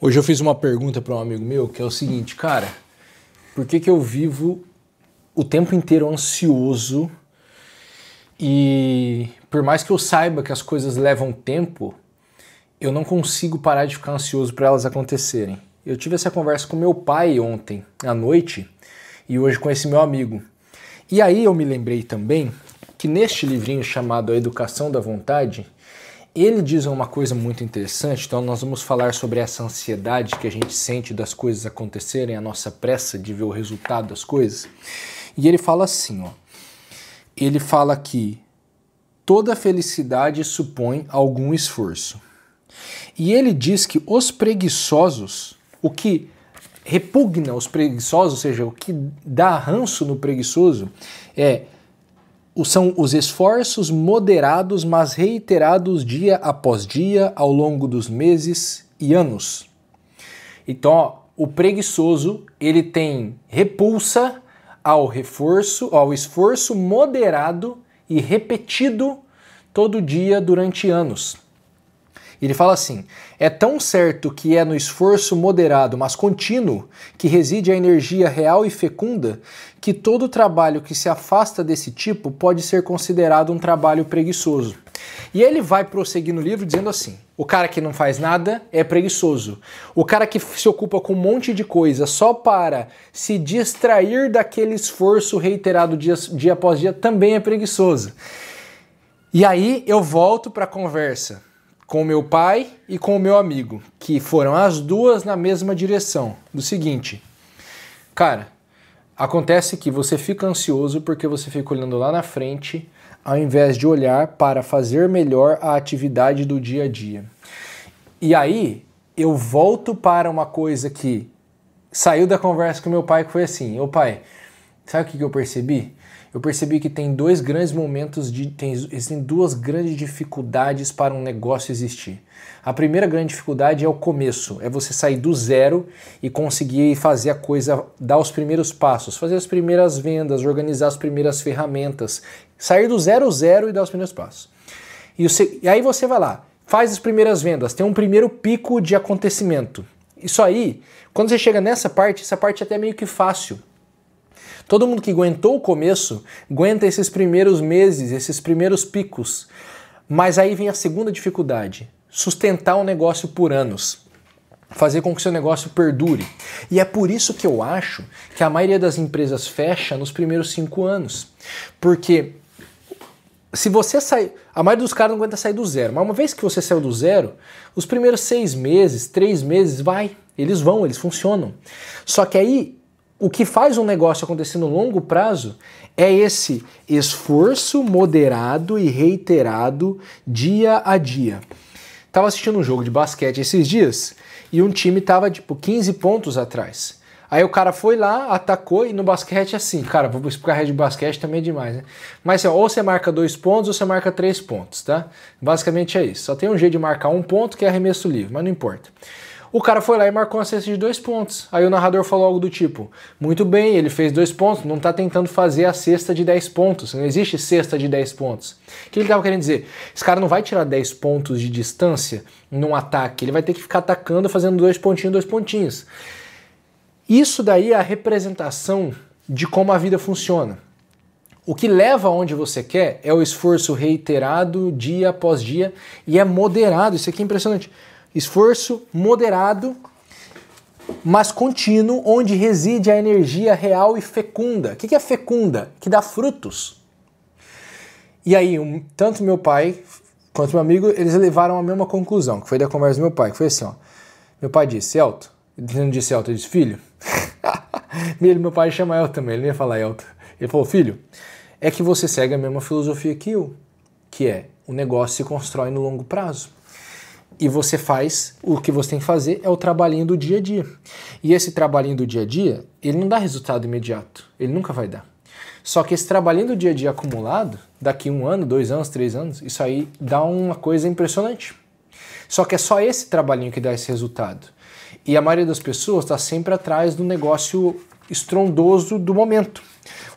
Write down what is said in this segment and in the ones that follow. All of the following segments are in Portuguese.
Hoje eu fiz uma pergunta para um amigo meu que é o seguinte, cara, por que eu vivo o tempo inteiro ansioso e por mais que eu saiba que as coisas levam tempo, eu não consigo parar de ficar ansioso para elas acontecerem. Eu tive essa conversa com meu pai ontem à noite e hoje com esse meu amigo. E aí eu me lembrei também que neste livrinho chamado A Educação da Vontade, ele diz uma coisa muito interessante, então nós vamos falar sobre essa ansiedade que a gente sente das coisas acontecerem, a nossa pressa de ver o resultado das coisas. E ele fala assim, ó, ele fala que toda felicidade supõe algum esforço. E ele diz que os preguiçosos, o que repugna os preguiçosos, ou seja, o que dá ranço no preguiçoso, são os esforços moderados, mas reiterados dia após dia, ao longo dos meses e anos. Então, ó, o preguiçoso, ele tem repulsa ao esforço moderado e repetido todo dia durante anos. Ele fala assim, é tão certo que é no esforço moderado, mas contínuo, que reside a energia real e fecunda, que todo trabalho que se afasta desse tipo pode ser considerado um trabalho preguiçoso. E ele vai prosseguir no livro dizendo assim, o cara que não faz nada é preguiçoso. O cara que se ocupa com um monte de coisa só para se distrair daquele esforço reiterado dia após dia também é preguiçoso. E aí eu volto para a conversa com o meu pai e com o meu amigo, que foram as duas na mesma direção, do seguinte, cara, acontece que você fica ansioso porque você fica olhando lá na frente, ao invés de olhar para fazer melhor a atividade do dia a dia. E aí, eu volto para uma coisa que saiu da conversa com meu pai, que foi assim, ô pai, sabe o que eu percebi? Eu percebi que tem dois grandes momentos, existem duas grandes dificuldades para um negócio existir. A primeira grande dificuldade é o começo, é você sair do zero e conseguir fazer a coisa, dar os primeiros passos, fazer as primeiras vendas, organizar as primeiras ferramentas, sair do zero e dar os primeiros passos. E aí você vai lá, faz as primeiras vendas, tem um primeiro pico de acontecimento. Isso aí, quando você chega nessa parte, essa parte é até meio que fácil. Todo mundo que aguentou o começo, aguenta esses primeiros meses, esses primeiros picos. Mas aí vem a segunda dificuldade, sustentar um negócio por anos. Fazer com que seu negócio perdure. E é por isso que eu acho que a maioria das empresas fecha nos primeiros 5 anos. Porque se você sair, a maioria dos caras não aguenta sair do zero, mas uma vez que você saiu do zero, os primeiros 6 meses, 3 meses, eles funcionam. Só que aí, o que faz um negócio acontecer no longo prazo é esse esforço moderado e reiterado dia a dia. Tava assistindo um jogo de basquete esses dias e um time tava tipo 15 pontos atrás. Aí o cara foi lá, atacou e no basquete é assim, cara, vou explicar a regra de basquete também é demais, né? Mas assim, ou você marca 2 pontos ou você marca 3 pontos, tá? Basicamente é isso. Só tem um jeito de marcar 1 ponto que é arremesso livre, mas não importa. O cara foi lá e marcou uma cesta de 2 pontos. Aí o narrador falou algo do tipo, muito bem, ele fez 2 pontos, não está tentando fazer a cesta de 10 pontos. Não existe cesta de 10 pontos. O que ele estava querendo dizer? Esse cara não vai tirar 10 pontos de distância num ataque. Ele vai ter que ficar atacando, fazendo 2 pontinhos. Isso daí é a representação de como a vida funciona. O que leva aonde você quer é o esforço reiterado dia após dia e é moderado. Isso aqui é impressionante. Esforço moderado, mas contínuo, onde reside a energia real e fecunda. O que é fecunda? Que dá frutos. E aí, tanto meu pai quanto meu amigo, eles levaram a mesma conclusão, que foi da conversa do meu pai, que foi assim, ó. Meu pai disse, Elton, ele não disse Elton, ele disse, filho. Meu pai chama Elton também, ele nem ia falar Elton. Ele falou, filho, é que você segue a mesma filosofia que eu, que é, o negócio se constrói no longo prazo. E você faz, o que você tem que fazer é o trabalhinho do dia a dia. E esse trabalhinho do dia a dia, ele não dá resultado imediato, ele nunca vai dar. Só que esse trabalhinho do dia a dia acumulado, daqui 1 ano, 2 anos, 3 anos, isso aí dá uma coisa impressionante. Só que é só esse trabalhinho que dá esse resultado. E a maioria das pessoas está sempre atrás do negócio estrondoso do momento.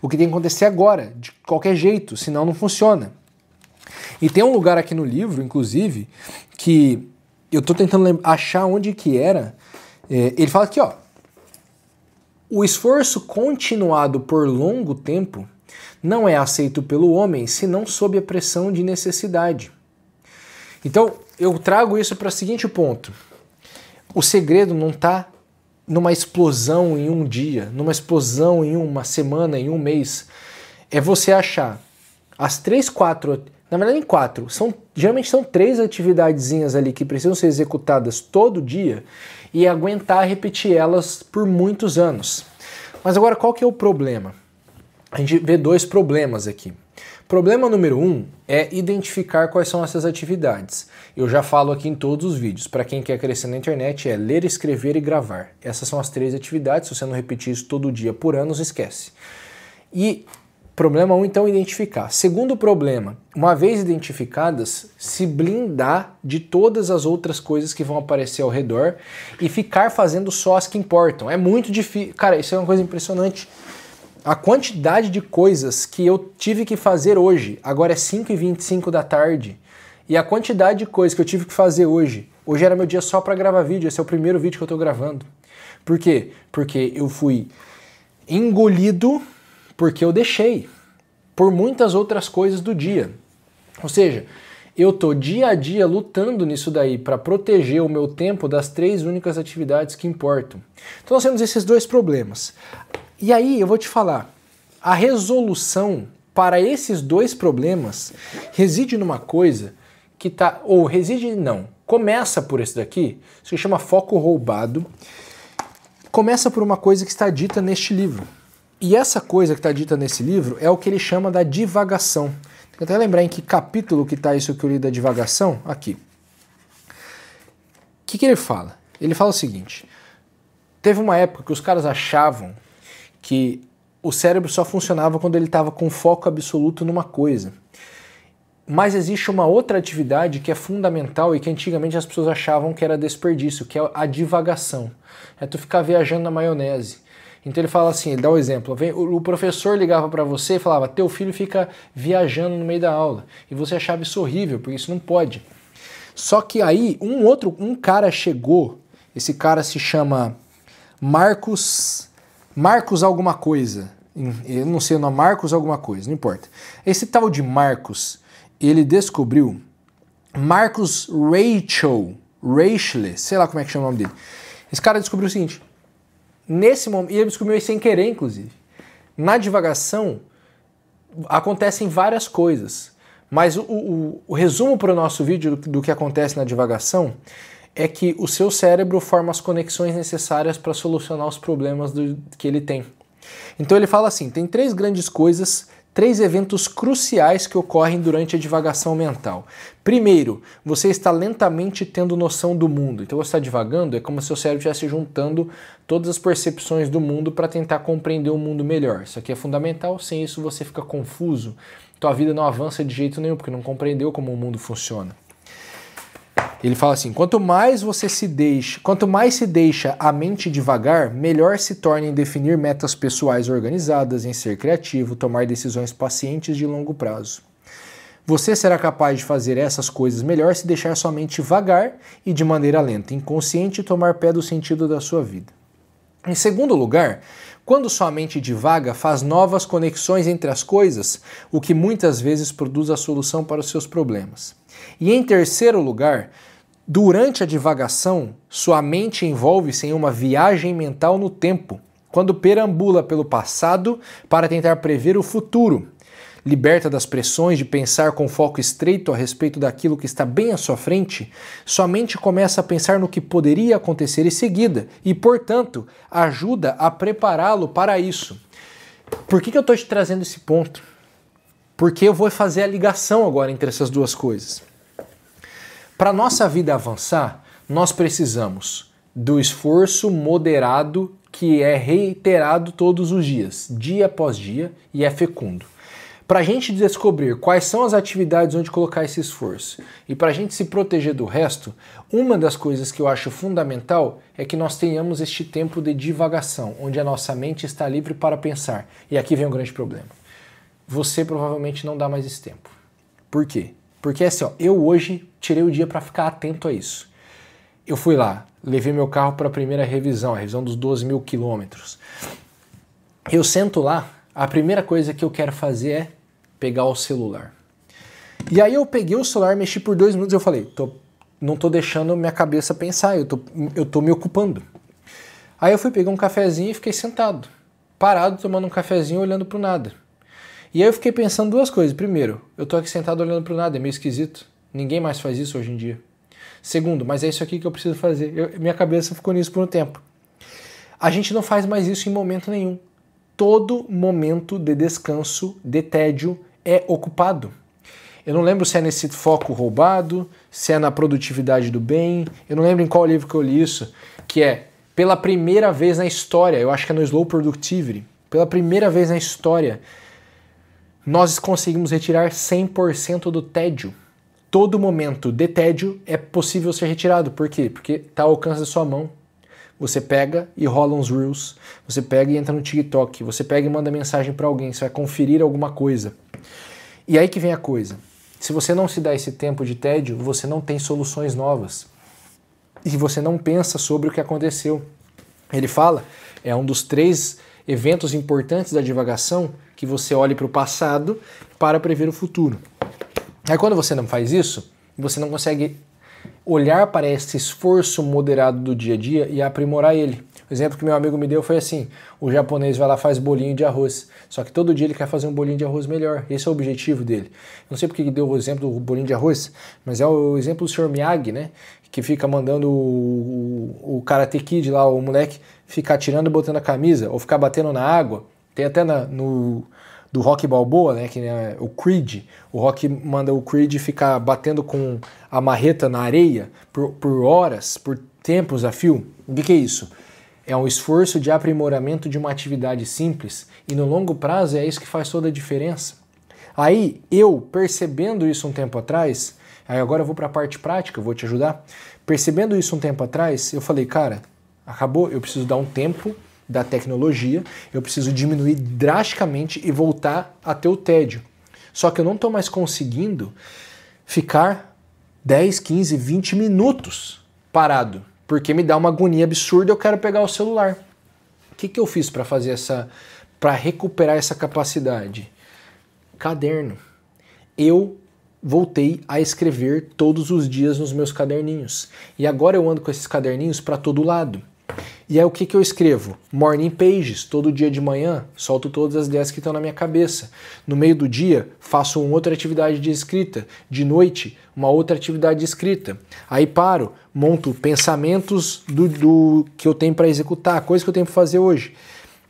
O que tem que acontecer agora, de qualquer jeito, senão não funciona. E tem um lugar aqui no livro, inclusive, que eu tô tentando achar onde que era. Ele fala aqui, ó. O esforço continuado por longo tempo não é aceito pelo homem senão sob a pressão de necessidade. Então, eu trago isso para o seguinte ponto. O segredo não está numa explosão em um dia, numa explosão em uma semana, em um mês. É você achar as 3, 4, na verdade em 4, geralmente são 3 atividadezinhas ali que precisam ser executadas todo dia e aguentar repetir elas por muitos anos. Mas agora qual que é o problema? A gente vê 2 problemas aqui. Problema número 1 é identificar quais são essas atividades. Eu já falo aqui em todos os vídeos. Para quem quer crescer na internet é ler, escrever e gravar. Essas são as 3 atividades. Se você não repetir isso todo dia por anos, esquece. E problema 1, então, identificar. Segundo problema, uma vez identificadas, se blindar de todas as outras coisas que vão aparecer ao redor e ficar fazendo só as que importam. É muito difícil. Cara, isso é uma coisa impressionante. A quantidade de coisas que eu tive que fazer hoje, agora é 5h25 da tarde, e a quantidade de coisas que eu tive que fazer hoje era meu dia só para gravar vídeo, esse é o primeiro vídeo que eu tô gravando. Por quê? Porque eu fui engolido porque eu deixei por muitas outras coisas do dia. Ou seja, eu tô dia a dia lutando nisso daí para proteger o meu tempo das 3 únicas atividades que importam. Então nós temos esses 2 problemas. E aí eu vou te falar, a resolução para esses 2 problemas reside numa coisa que começa por esse daqui, isso que chama foco roubado, começa por uma coisa que está dita neste livro. E essa coisa que está dita nesse livro é o que ele chama da divagação. Tem que até lembrar em que capítulo que está isso que eu li da divagação, aqui. O que ele fala? Ele fala o seguinte, teve uma época que os caras achavam que o cérebro só funcionava quando ele estava com foco absoluto numa coisa. Mas existe uma outra atividade que é fundamental e que antigamente as pessoas achavam que era desperdício, que é a divagação. É tu ficar viajando na maionese. Então ele fala assim, ele dá um exemplo, o professor ligava para você e falava, teu filho fica viajando no meio da aula. E você achava isso horrível, porque isso não pode. Só que aí um cara chegou, esse cara se chama Marcos alguma coisa, eu não sei o nome, Marcos alguma coisa, não importa. Esse tal de Marcos, ele descobriu, Marcus Rachel, sei lá como é que chama o nome dele. Esse cara descobriu o seguinte, nesse momento, e ele descobriu isso sem querer, inclusive, na divagação acontecem várias coisas, mas o resumo para o nosso vídeo do que acontece na divagação é que o seu cérebro forma as conexões necessárias para solucionar os problemas que ele tem. Então ele fala assim, tem 3 grandes coisas, 3 eventos cruciais que ocorrem durante a divagação mental. Primeiro, você está lentamente tendo noção do mundo. Então você está divagando, é como se o seu cérebro estivesse juntando todas as percepções do mundo para tentar compreender o mundo melhor. Isso aqui é fundamental, sem isso você fica confuso. Tua vida não avança de jeito nenhum, porque não compreendeu como o mundo funciona. Ele fala assim, quanto mais se deixa a mente divagar, melhor se torna em definir metas pessoais organizadas, em ser criativo, tomar decisões pacientes de longo prazo. Você será capaz de fazer essas coisas melhor se deixar sua mente vagar e de maneira lenta, inconsciente, tomar pé do sentido da sua vida. Em segundo lugar, quando sua mente divaga, faz novas conexões entre as coisas, o que muitas vezes produz a solução para os seus problemas. E em terceiro lugar, durante a divagação, sua mente envolve-se em uma viagem mental no tempo, quando perambula pelo passado para tentar prever o futuro. Liberta das pressões de pensar com foco estreito a respeito daquilo que está bem à sua frente, sua mente começa a pensar no que poderia acontecer em seguida e, portanto, ajuda a prepará-lo para isso. Por que eu estou te trazendo esse ponto? Porque eu vou fazer a ligação agora entre essas 2 coisas. Para a nossa vida avançar, nós precisamos do esforço moderado que é reiterado todos os dias, dia após dia, e é fecundo. Para a gente descobrir quais são as atividades onde colocar esse esforço e para a gente se proteger do resto, uma das coisas que eu acho fundamental é que nós tenhamos este tempo de divagação, onde a nossa mente está livre para pensar. E aqui vem um grande problema. Você provavelmente não dá mais esse tempo. Por quê? Porque assim, eu hoje tirei o dia para ficar atento a isso. eu fui lá, levei meu carro para a primeira revisão, a revisão dos 12.000 quilômetros. Eu sento lá, a primeira coisa que eu quero fazer é pegar o celular. E aí eu peguei o celular, mexi por 2 minutos e eu falei, não tô deixando minha cabeça pensar, eu tô me ocupando. Aí eu fui pegar um cafezinho e fiquei sentado, parado, tomando um cafezinho, olhando pro nada. E aí eu fiquei pensando 2 coisas. Primeiro, eu tô aqui sentado olhando pro nada, é meio esquisito. Ninguém mais faz isso hoje em dia. Segundo, mas é isso aqui que eu preciso fazer. Minha cabeça ficou nisso por um tempo. A gente não faz mais isso em momento nenhum. Todo momento de descanso, de tédio, é ocupado. Eu não lembro se é nesse foco roubado, se é na produtividade do bem, eu não lembro em qual livro que eu li isso, que é, pela primeira vez na história, eu acho que é no Slow Productivity, pela primeira vez na história, nós conseguimos retirar 100% do tédio. Todo momento de tédio é possível ser retirado. Por quê? Porque está ao alcance da sua mão. Você pega e rola uns Reels, você pega e entra no TikTok, você pega e manda mensagem para alguém, você vai conferir alguma coisa. E aí que vem a coisa. Se você não se dá esse tempo de tédio, você não tem soluções novas. E você não pensa sobre o que aconteceu. Ele fala, é um dos 3 eventos importantes da divagação, que você olhe para o passado para prever o futuro. Aí quando você não faz isso, você não consegue olhar para esse esforço moderado do dia a dia e aprimorar ele. O exemplo que meu amigo me deu foi assim, o japonês vai lá e faz bolinho de arroz, só que todo dia ele quer fazer um bolinho de arroz melhor, esse é o objetivo dele. Não sei porque que deu o exemplo do bolinho de arroz, mas é o exemplo do Sr. Miyagi, né, que fica mandando o Karate Kid lá, o moleque, ficar tirando e botando a camisa, ou ficar batendo na água. Tem até do Rocky Balboa, né, que é o Creed. O Rocky manda o Creed ficar batendo com a marreta na areia por horas, por tempos a fio. O que é isso? É um esforço de aprimoramento de uma atividade simples e no longo prazo é isso que faz toda a diferença. Aí eu, percebendo isso um tempo atrás, aí agora eu vou para a parte prática, eu vou te ajudar. Percebendo isso um tempo atrás, eu falei, cara, acabou, eu preciso dar um tempo da tecnologia, eu preciso diminuir drasticamente e voltar a ter o tédio. Só que eu não estou mais conseguindo ficar 10, 15, 20 minutos parado, porque me dá uma agonia absurda, eu quero pegar o celular. O que eu fiz para fazer para recuperar essa capacidade? Caderno. Eu voltei a escrever todos os dias nos meus caderninhos. E agora eu ando com esses caderninhos para todo lado. E aí o que eu escrevo? Morning pages, todo dia de manhã, solto todas as ideias que estão na minha cabeça. No meio do dia, faço uma outra atividade de escrita. De noite, uma outra atividade de escrita. Aí paro, monto pensamentos do que eu tenho para executar, coisas que eu tenho para fazer hoje.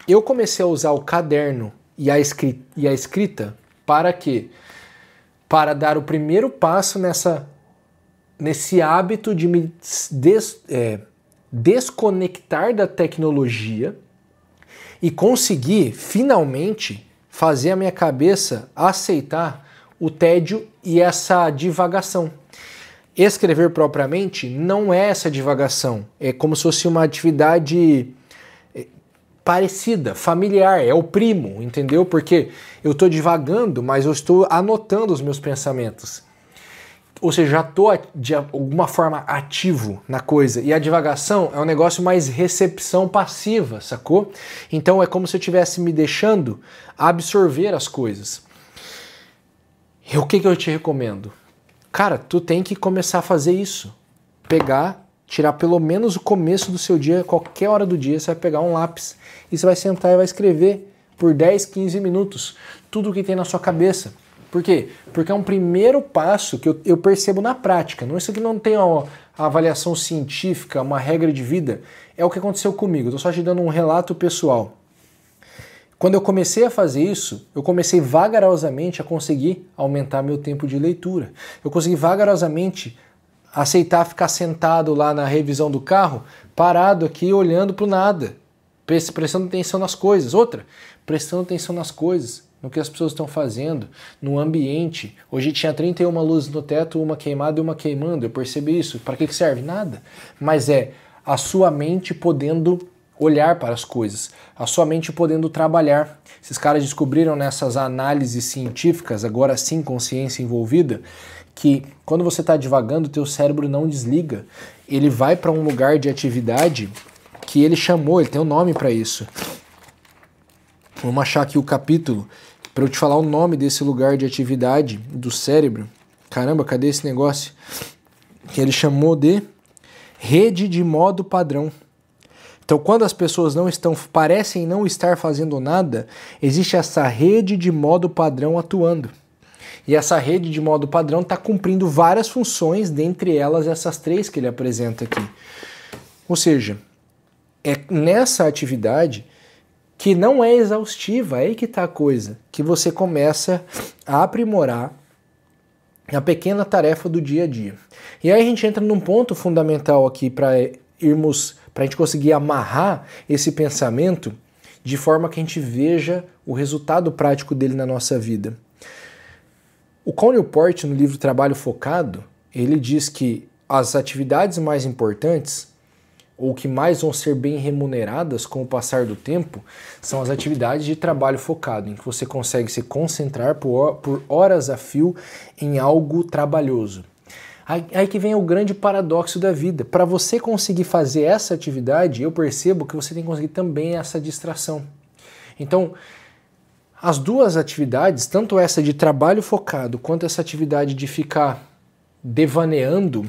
Eu comecei a usar o caderno e a escrita para quê? Para dar o primeiro passo nesse hábito de me desconectar da tecnologia e conseguir finalmente fazer a minha cabeça aceitar o tédio e essa divagação. Escrever propriamente não é essa divagação, é como se fosse uma atividade parecida, familiar, é o primo, entendeu? Porque eu estou divagando, mas eu estou anotando os meus pensamentos. Ou seja, já estou de alguma forma ativo na coisa. E a divagação é um negócio mais recepção passiva, sacou? Então é como se eu estivesse me deixando absorver as coisas. E o que eu te recomendo? Cara, tu tem que começar a fazer isso. Tirar pelo menos o começo do seu dia, qualquer hora do dia, você vai pegar um lápis e você vai sentar e vai escrever por 10, 15 minutos tudo o que tem na sua cabeça. Por quê? Porque é um primeiro passo que eu percebo na prática. Isso aqui não tem uma avaliação científica, uma regra de vida. É o que aconteceu comigo. Estou só te dando um relato pessoal. Quando eu comecei a fazer isso, eu comecei vagarosamente a conseguir aumentar meu tempo de leitura. Eu consegui vagarosamente aceitar ficar sentado lá na revisão do carro, parado aqui, olhando para o nada, prestando atenção nas coisas. Prestando atenção nas coisas, no que as pessoas estão fazendo, no ambiente. Hoje tinha 31 luzes no teto, uma queimada e uma queimando. Eu percebi isso. Para que serve? Nada. Mas é a sua mente podendo olhar para as coisas, a sua mente podendo trabalhar. Esses caras descobriram nessas análises científicas, agora sim com ciência envolvida, que quando você está divagando, o teu cérebro não desliga. Ele vai para um lugar de atividade que ele chamou, ele tem um nome para isso. Vamos achar aqui o capítulo para eu te falar o nome desse lugar de atividade do cérebro. Caramba, cadê esse negócio? Que ele chamou de rede de modo padrão. Então, quando as pessoas parecem não estar fazendo nada, existe essa rede de modo padrão atuando. E essa rede de modo padrão está cumprindo várias funções, dentre elas essas 3 que ele apresenta aqui. Ou seja, é nessa atividade que não é exaustiva, aí que está a coisa, que você começa a aprimorar a pequena tarefa do dia a dia. E aí a gente entra num ponto fundamental aqui para a gente conseguir amarrar esse pensamento de forma que a gente veja o resultado prático dele na nossa vida. O Cal Newport, no livro Trabalho Focado, ele diz que as atividades mais importantes, ou que mais vão ser bem remuneradas com o passar do tempo, são as atividades de trabalho focado, em que você consegue se concentrar por horas a fio em algo trabalhoso. Aí que vem o grande paradoxo da vida. Para você conseguir fazer essa atividade, eu percebo que você tem que conseguir também essa distração. Então, as duas atividades, tanto essa de trabalho focado quanto essa atividade de ficar devaneando,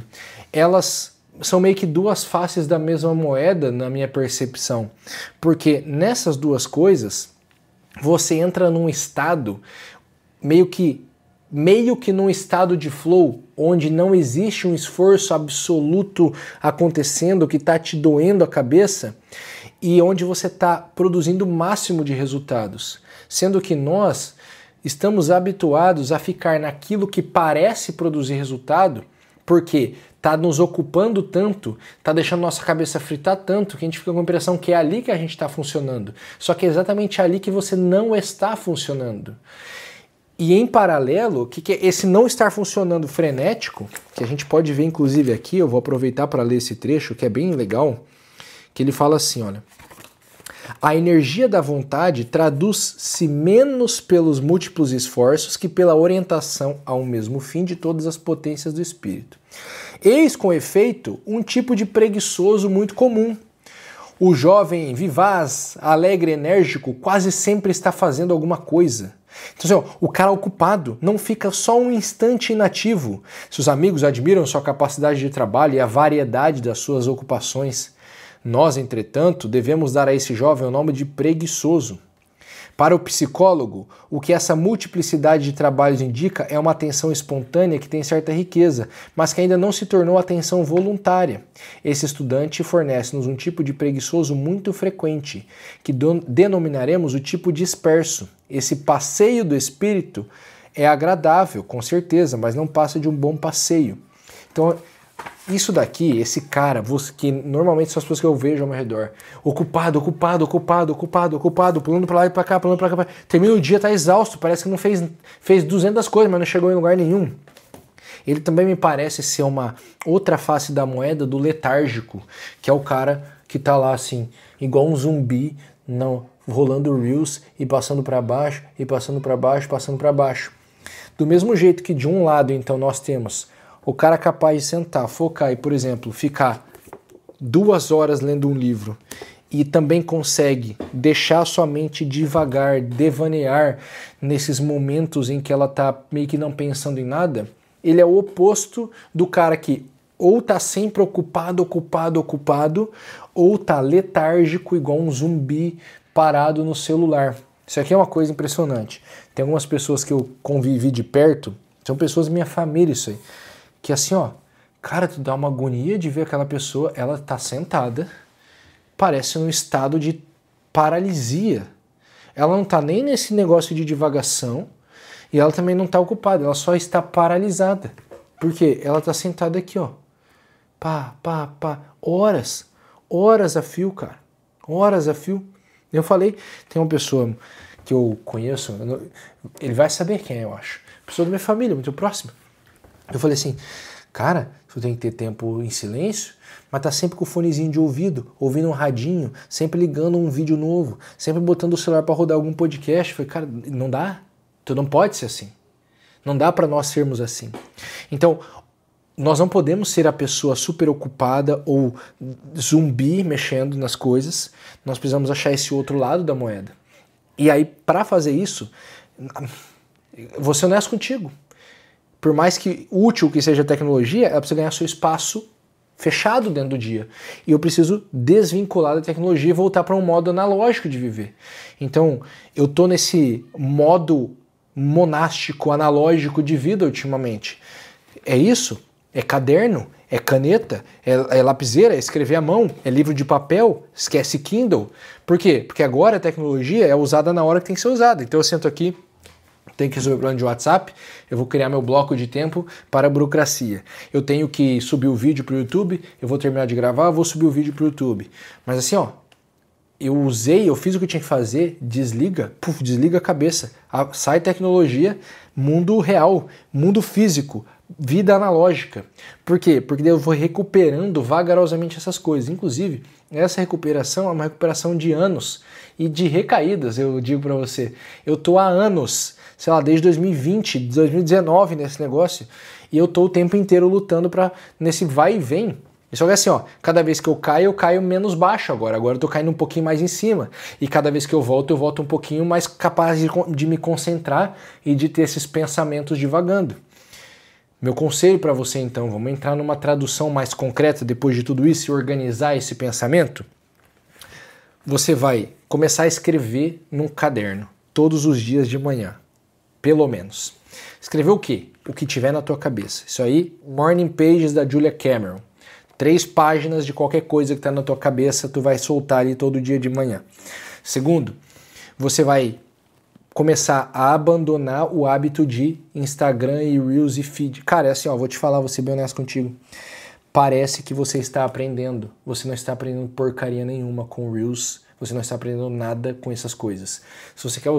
elas são meio que 2 faces da mesma moeda na minha percepção. Porque nessas 2 coisas, você entra num estado meio que num estado de flow, onde não existe um esforço absoluto acontecendo que está te doendo a cabeça e onde você está produzindo o máximo de resultados. Sendo que nós estamos habituados a ficar naquilo que parece produzir resultado, porque está nos ocupando tanto, está deixando nossa cabeça fritar tanto, que a gente fica com a impressão que é ali que a gente está funcionando. Só que é exatamente ali que você não está funcionando. E em paralelo, o que é esse não estar funcionando frenético, que a gente pode ver inclusive aqui, eu vou aproveitar para ler esse trecho, que é bem legal, que ele fala assim, olha: a energia da vontade traduz-se menos pelos múltiplos esforços que pela orientação ao mesmo fim de todas as potências do espírito. Eis, com efeito, um tipo de preguiçoso muito comum. O jovem vivaz, alegre, enérgico, quase sempre está fazendo alguma coisa. Então, assim, o cara ocupado não fica só um instante inativo. Seus amigos admiram sua capacidade de trabalho e a variedade das suas ocupações. Nós, entretanto, devemos dar a esse jovem o nome de preguiçoso. Para o psicólogo, o que essa multiplicidade de trabalhos indica é uma atenção espontânea que tem certa riqueza, mas que ainda não se tornou atenção voluntária. Esse estudante fornece-nos um tipo de preguiçoso muito frequente, que denominaremos o tipo disperso. Esse passeio do espírito é agradável, com certeza, mas não passa de um bom passeio. Então, isso daqui, esse cara, que normalmente são as pessoas que eu vejo ao meu redor, ocupado, pulando pra lá e pra cá, termina o dia, tá exausto, parece que não fez 200 coisas, mas não chegou em lugar nenhum. Ele também me parece ser uma outra face da moeda do letárgico, que é o cara que tá lá assim, igual um zumbi, rolando reels e passando para baixo, e passando para baixo, passando para baixo. Do mesmo jeito que de um lado, então, nós temos o cara capaz de sentar, focar e, por exemplo, ficar 2 horas lendo um livro e também consegue deixar sua mente devagar, devanear nesses momentos em que ela tá meio que não pensando em nada, ele é o oposto do cara que ou tá sempre ocupado, ou tá letárgico igual um zumbi parado no celular. Isso aqui é uma coisa impressionante. Tem algumas pessoas que eu convivi de perto, são pessoas da minha família isso aí, que assim, ó, cara, tu dá uma agonia de ver aquela pessoa, ela tá sentada, parece num estado de paralisia. Ela não tá nem nesse negócio de divagação e ela também não tá ocupada, ela só está paralisada. Por quê? Ela tá sentada aqui, ó, horas a fio, cara, horas a fio. Eu falei, tem uma pessoa que eu conheço, ele vai saber quem é, eu acho, pessoa da minha família, muito próxima. Eu falei assim, cara, você tem que ter tempo em silêncio, mas tá sempre com o fonezinho de ouvido, ouvindo um radinho, sempre ligando um vídeo novo, sempre botando o celular para rodar algum podcast. Eu falei, cara, não dá, tu não pode ser assim. Não dá para nós sermos assim. Então, nós não podemos ser a pessoa super ocupada ou zumbi mexendo nas coisas. Nós precisamos achar esse outro lado da moeda. E aí, para fazer isso, vou ser honesto contigo. Por mais que útil que seja a tecnologia, ela precisa ganhar seu espaço fechado dentro do dia. E eu preciso desvincular da tecnologia e voltar para um modo analógico de viver. Então, eu tô nesse modo monástico, analógico de vida ultimamente. É isso? É caderno? É caneta? É lapiseira? É escrever à mão? É livro de papel? Esquece Kindle? Por quê? Porque agora a tecnologia é usada na hora que tem que ser usada. Então eu sento aqui, tenho que resolver o problema de WhatsApp, eu vou criar meu bloco de tempo para a burocracia. Eu tenho que subir o vídeo para o YouTube, eu vou terminar de gravar, eu vou subir o vídeo para o YouTube. Mas assim, ó, eu fiz o que eu tinha que fazer, desliga a cabeça. Sai tecnologia, mundo real, mundo físico, vida analógica. Por quê? Porque daí eu vou recuperando vagarosamente essas coisas. Inclusive, essa recuperação é uma recuperação de anos e de recaídas, eu digo para você. Eu tô há anos, sei lá, desde 2020, 2019 nesse negócio, e eu tô o tempo inteiro lutando nesse vai e vem. Só que assim, ó, cada vez que eu caio menos baixo agora. Agora eu tô caindo um pouquinho mais em cima. E cada vez que eu volto um pouquinho mais capaz de me concentrar e de ter esses pensamentos divagando. Meu conselho para você então, vamos entrar numa tradução mais concreta depois de tudo isso e organizar esse pensamento. Você vai começar a escrever num caderno todos os dias de manhã, pelo menos. Escrever o quê? O que tiver na tua cabeça. Isso aí, Morning Pages da Julia Cameron. 3 páginas de qualquer coisa que está na tua cabeça, tu vai soltar ali todo dia de manhã. Segundo, você vai começar a abandonar o hábito de Instagram e Reels e feed. Cara, é assim, ó, vou te falar, vou ser bem honesto contigo. Parece que você está aprendendo. Você não está aprendendo porcaria nenhuma com Reels. Você não está aprendendo nada com essas coisas. Se você quer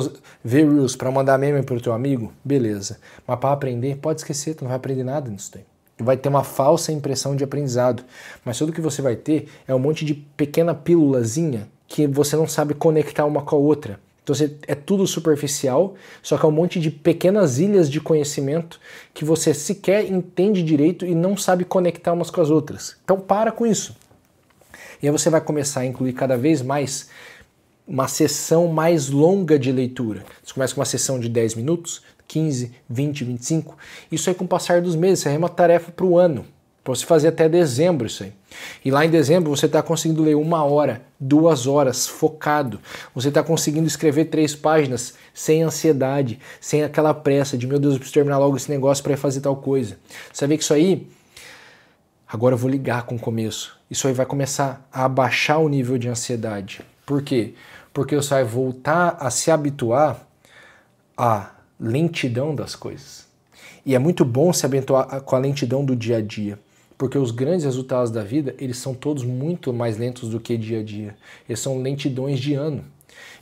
ver Reels para mandar meme para o teu amigo, beleza. Mas para aprender, pode esquecer, tu não vai aprender nada nisso daí. Vai ter uma falsa impressão de aprendizado. Mas tudo que você vai ter é um monte de pequena pílulazinha que você não sabe conectar uma com a outra. Então é tudo superficial, só que é um monte de pequenas ilhas de conhecimento que você sequer entende direito e não sabe conectar umas com as outras. Então para com isso. E aí você vai começar a incluir cada vez mais uma sessão mais longa de leitura. Você começa com uma sessão de 10 minutos, 15, 20, 25. Isso aí com o passar dos meses, isso aí é uma tarefa para o ano. Para você fazer até dezembro isso aí. E lá em dezembro você está conseguindo ler 1 hora, 2 horas, focado. Você está conseguindo escrever 3 páginas sem ansiedade, sem aquela pressa de meu Deus, eu preciso terminar logo esse negócio para ir fazer tal coisa. Você vê que isso aí, agora eu vou ligar com o começo. Isso aí vai começar a abaixar o nível de ansiedade. Por quê? Porque você vai voltar a se habituar à lentidão das coisas. E é muito bom se habituar com a lentidão do dia a dia. Porque os grandes resultados da vida, eles são todos muito mais lentos do que dia a dia. Eles são lentidões de ano.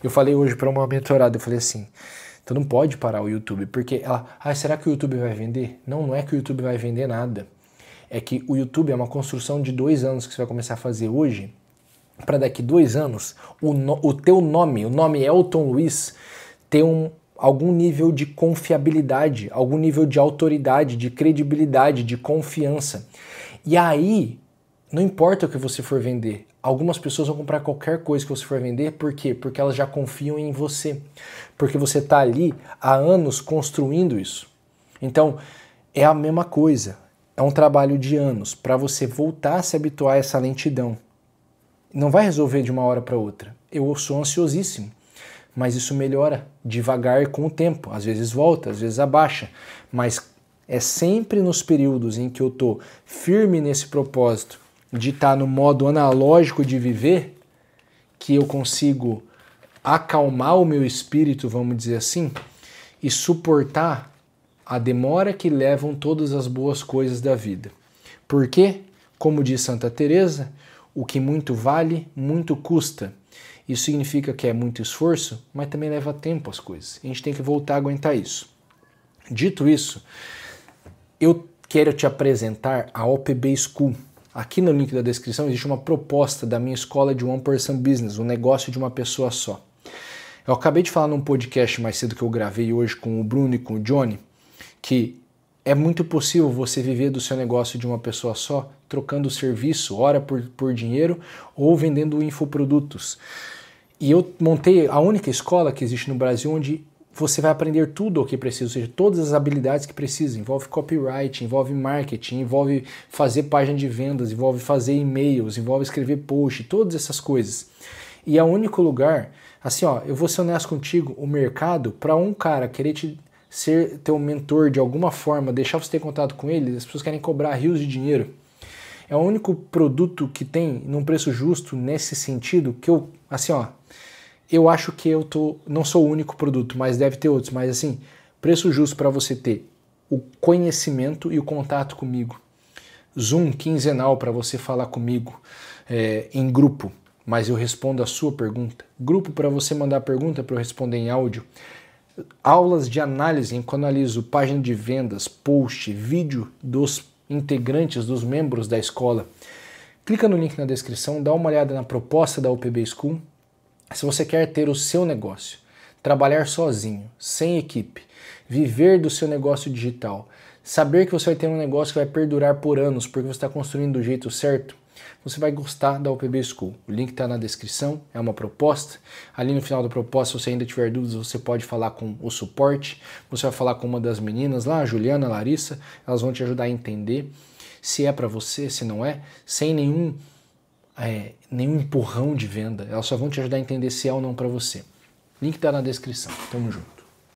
Eu falei hoje para uma mentorada, eu falei assim, tu não pode parar o YouTube, porque ela, será que o YouTube vai vender? Não, não é que o YouTube vai vender nada. É que o YouTube é uma construção de 2 anos que você vai começar a fazer hoje, para daqui 2 anos, o teu nome, o nome Elton Luiz, ter algum nível de confiabilidade, algum nível de autoridade, de credibilidade, de confiança. E aí, não importa o que você for vender, algumas pessoas vão comprar qualquer coisa que você for vender, por quê? Porque elas já confiam em você, porque você está ali há anos construindo isso. Então, é a mesma coisa, é um trabalho de anos para você voltar a se habituar a essa lentidão. Não vai resolver de uma hora para outra. Eu sou ansiosíssimo, mas isso melhora devagar com o tempo. Às vezes volta, às vezes abaixa, mas é sempre nos períodos em que eu estou firme nesse propósito de estar no modo analógico de viver que eu consigo acalmar o meu espírito, vamos dizer assim, e suportar a demora que levam todas as boas coisas da vida. Porque, como diz Santa Teresa, o que muito vale, muito custa. Isso significa que é muito esforço, mas também leva tempo as coisas. A gente tem que voltar a aguentar isso. Dito isso, eu quero te apresentar a OPB School. Aqui no link da descrição existe uma proposta da minha escola de One Person Business, um negócio de uma pessoa só. Eu acabei de falar num podcast mais cedo que eu gravei hoje com o Bruno e com o Johnny, que é muito possível você viver do seu negócio de uma pessoa só, trocando serviço, hora por dinheiro, ou vendendo infoprodutos. E eu montei a única escola que existe no Brasil onde você vai aprender tudo o que precisa, ou seja, todas as habilidades que precisa. Envolve copyright, envolve marketing, envolve fazer página de vendas, envolve fazer e-mails, envolve escrever post, todas essas coisas. E é o único lugar, assim, ó, eu vou ser honesto contigo, o mercado, para um cara querer ser teu mentor de alguma forma, deixar você ter contato com ele, as pessoas querem cobrar rios de dinheiro. É o único produto que tem num preço justo nesse sentido que eu, assim, ó, eu acho que não sou o único produto, mas deve ter outros, mas assim, preço justo para você ter o conhecimento e o contato comigo. Zoom quinzenal para você falar comigo em grupo, mas eu respondo a sua pergunta. Grupo para você mandar pergunta para eu responder em áudio. Aulas de análise em que eu analiso página de vendas, post, vídeo dos integrantes, dos membros da escola. Clica no link na descrição, dá uma olhada na proposta da UPB School. Se você quer ter o seu negócio, trabalhar sozinho, sem equipe, viver do seu negócio digital, saber que você vai ter um negócio que vai perdurar por anos porque você está construindo do jeito certo, você vai gostar da UPB School. O link está na descrição, é uma proposta. Ali no final da proposta, se você ainda tiver dúvidas, você pode falar com o suporte, você vai falar com uma das meninas lá, a Juliana, a Larissa, elas vão te ajudar a entender se é para você, se não é, sem nenhum empurrão de venda. Elas só vão te ajudar a entender se é ou não para você. Link tá na descrição. Tamo junto.